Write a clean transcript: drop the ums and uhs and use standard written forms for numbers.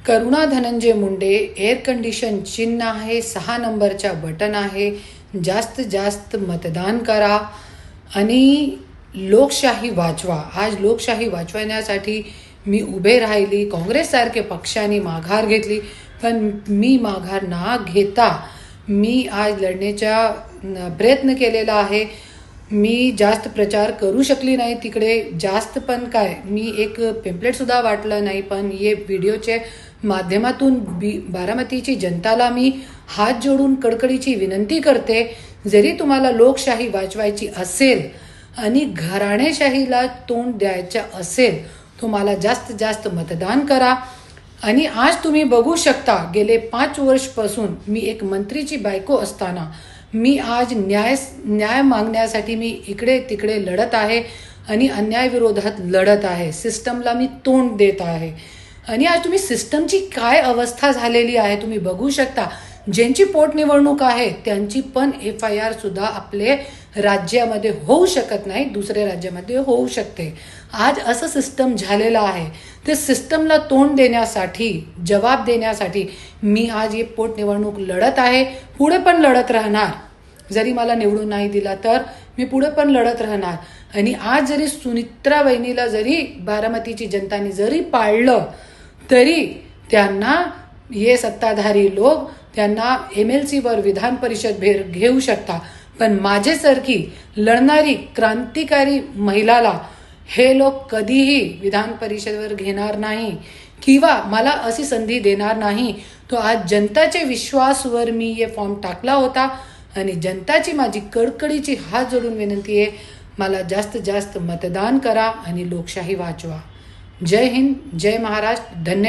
करुणा Dhananjay Munde, air condition चिन्ह आहे, 6 नंबरच्या बटन आहे. जास्त जास्त मतदान करा आणि लोकशाही वाचवा. आज लोकशाही वाचवण्यासाठी मी उभे राहिली. काँग्रेससारखे पक्षाने माघार घेतली, पण मी माघार ना घेता मी आज लढण्याचा प्रयत्न केलेला आहे. मी जास्त प्रचार करू शकली नाही तिकडे, जास्त पण काय मी एक पेम्पलेटसुद्धा वाटलं नाही, पण हे व्हिडिओचे माध्यमातून बारामतीची जनताला मी हात जोडून कडकडीची विनंती करते, जरी तुम्हाला लोकशाही वाचवायची असेल आणि घराणेशाहीला तोंड द्यायचं असेल, तुम्हाला जास्त जास्त मतदान करा. आणि आज तुम्ही बघू शकता, गेले 5 वर्षपासून मी एक मंत्रीची बायको असताना मी आज न्याय मागण्यासाठी मी इकडे तिकडे लढत आहे आणि अन्यायविरोधात लढत आहे. सिस्टमला मी तोंड देत आहे. आणि आज तुम्ही सिस्टमची काय अवस्था झालेली आहे तुम्ही बघू शकता. ज्यांची पोटनिवडणूक आहे त्यांची पण FIR सुद्धा आपले राज्यामध्ये होऊ शकत नाही, दुसऱ्या राज्यामध्ये होऊ शकते. आज असं सिस्टम झालेलं आहे. ते सिस्टमला तोंड देण्यासाठी, जबाब देण्यासाठी मी आज ही पोटनिवडणूक लढत आहे, पुढे पण लढत राहणार. जरी मला निवडून नाही दिला तर मी पुढे पण लढत राहणार. आणि आज जरी सुनित्रा वहिनीला जरी बारामतीची जनताने जरी पाळलं, तरी त्यांना हे सत्ताधारी लोक त्यांना MLC वर विधान परिषद घेऊ शकता, पण माझ्यासारखी लढणारी क्रांतिकारी महिलाला हे लोक कधीही विधान परिषदेवर घेणार नाही किंवा मला अशी संधी देणार नाही. तो आज जनताच्या विश्वासावर मी हे फॉर्म टाकला होता आणि जनताची माझी कडकडीची हात जोडून विनंती आहे, मला जास्त जास्त मतदान करा आणि लोकशाही वाचवा. जय हिंद, जय महाराष्ट्र, धन्यवाद.